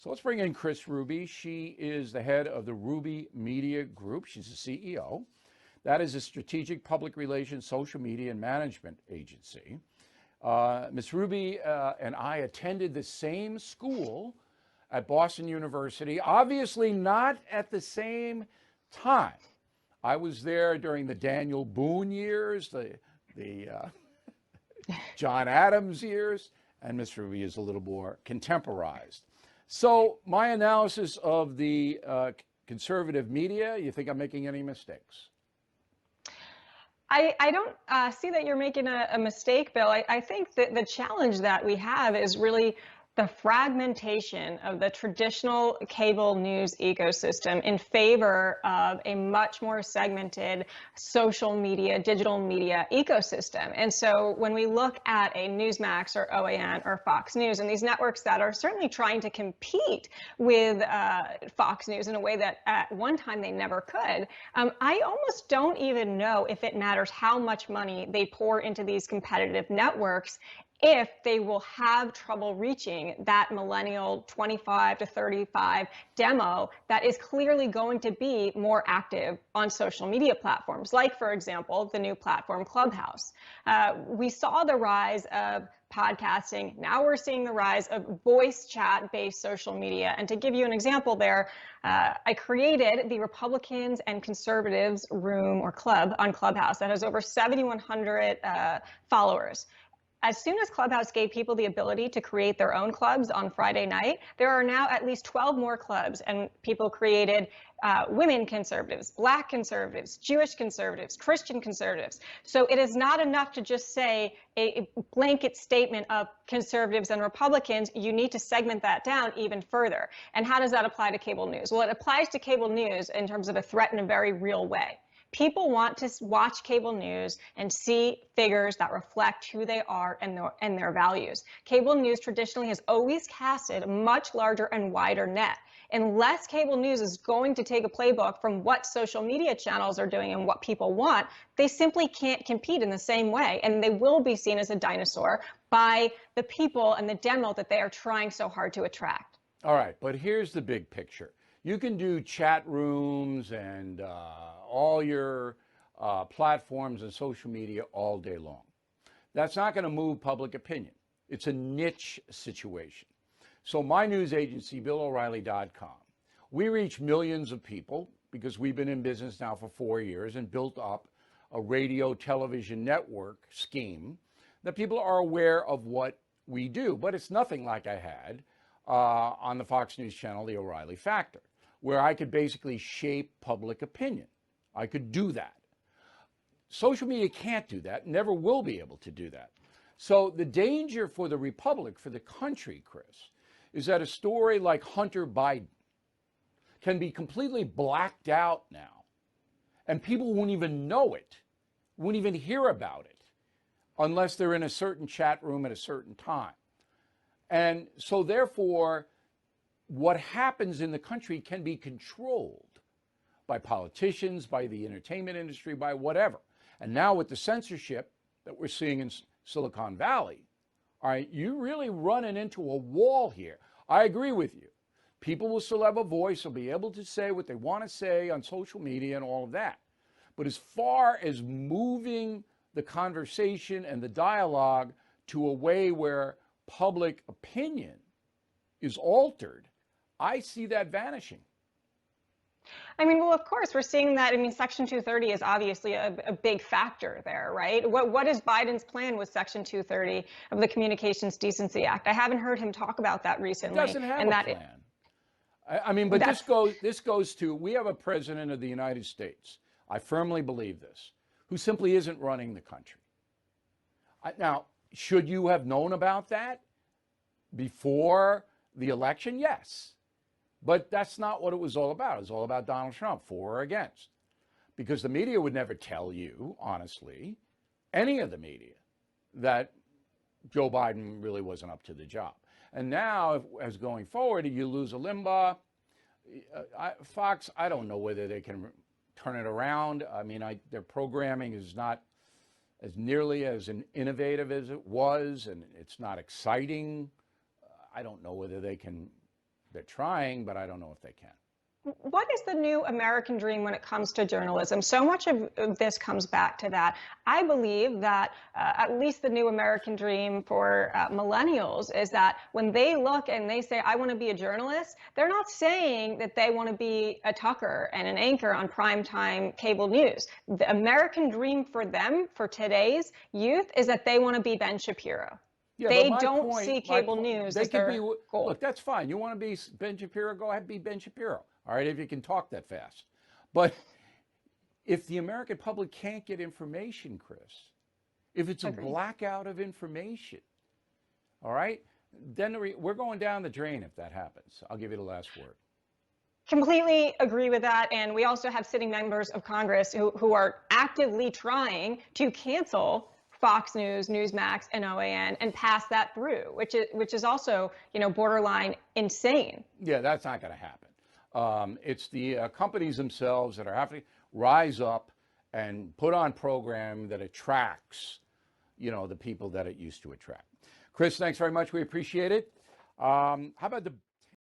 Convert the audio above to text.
So let's bring in Kris Ruby. She is the head of the Ruby Media Group. She's the CEO. That is a strategic public relations, social media, and management agency. Ms. Ruby and I attended the same school at Boston University, obviously not at the same time. I was there during the Daniel Boone years, the John Adams years, and Ms. Ruby is a little more contemporized. So my analysis of the conservative media, you think I'm making any mistakes? I don't see that you're making a mistake, Bill. I think that the challenge that we have is really the fragmentation of the traditional cable news ecosystem in favor of a much more segmented social media, digital media ecosystem. And so when we look at a Newsmax or OAN or Fox News and these networks that are certainly trying to compete with Fox News in a way that at one time they never could, I almost don't even know if it matters how much money they pour into these competitive networks if they will have trouble reaching that millennial 25 to 35 demo that is clearly going to be more active on social media platforms, like, for example, the new platform Clubhouse. We saw the rise of podcasting. Now we're seeing the rise of voice chat-based social media. And to give you an example there, I created the Republicans and Conservatives room or club on Clubhouse that has over 7,100 followers. As soon as Clubhouse gave people the ability to create their own clubs on Friday night, there are now at least 12 more clubs, and people created women conservatives, Black conservatives, Jewish conservatives, Christian conservatives. So it is not enough to just say a blanket statement of conservatives and Republicans. You need to segment that down even further. And how does that apply to cable news? Well, it applies to cable news in terms of a threat in a very real way. People want to watch cable news and see figures that reflect who they are and their values. Cable news traditionally has always casted a much larger and wider net. Unless cable news is going to take a playbook from what social media channels are doing and what people want, they simply can't compete in the same way. And they will be seen as a dinosaur by the people and the demo that they are trying so hard to attract. All right, but here's the big picture. You can do chat rooms and all your platforms and social media all day long. That's not going to move public opinion. It's a niche situation. So my news agency, BillO'Reilly.com, we reach millions of people because we've been in business now for 4 years and built up a radio television network scheme that people are aware of what we do. But it's nothing like I had on the Fox News channel, The O'Reilly Factor, where I could basically shape public opinion. I could do that. Social media can't do that, never will be able to do that. So the danger for the Republic, for the country, Kris, is that a story like Hunter Biden can be completely blacked out now, and people won't even know it, won't even hear about it, unless they're in a certain chat room at a certain time. And so therefore, what happens in the country can be controlled by politicians, by the entertainment industry, by whatever. And now with the censorship that we're seeing in Silicon Valley, all right, you're really running into a wall here. I agree with you. People will still have a voice, will be able to say what they want to say on social media and all of that. But as far as moving the conversation and the dialogue to a way where public opinion is altered, I see that vanishing. I mean, well, of course, we're seeing that. I mean, Section 230 is obviously a big factor there, right? What is Biden's plan with Section 230 of the Communications Decency Act? I haven't heard him talk about that recently. He doesn't have a plan. I mean, but this goes to, we have a president of the United States, I firmly believe this, who simply isn't running the country. Now, should you have known about that before the election? Yes. But that's not what it was all about. It was all about Donald Trump, for or against. Because the media would never tell you, honestly, any of the media, that Joe Biden really wasn't up to the job. And now, as going forward, you lose a Limbaugh. Fox, I don't know whether they can turn it around. I mean, their programming is not as nearly as innovative as it was, and it's not exciting. I don't know whether they can They're trying, but I don't know if they can. What is the new American dream when it comes to journalism? So much of this comes back to that. I believe that at least the new American dream for millennials is that when they look and they say, I want to be a journalist, they're not saying that they want to be a Tucker and an anchor on primetime cable news. The American dream for them, for today's youth, is that they want to be Ben Shapiro. Yeah, they don't see cable news as their goal. Look, that's fine. You want to be Ben Shapiro, go ahead, be Ben Shapiro. All right, if you can talk that fast. But if the American public can't get information, Kris, if it's a blackout of information, all right, then we're going down the drain if that happens. I'll give you the last word. Completely agree with that. And we also have sitting members of Congress who are actively trying to cancel Fox News, Newsmax, and OAN and pass that through, which is also, borderline insane. Yeah, that's not going to happen. It's the companies themselves that are having to rise up and put on program that attracts, the people that it used to attract. Kris, thanks very much. We appreciate it. How about the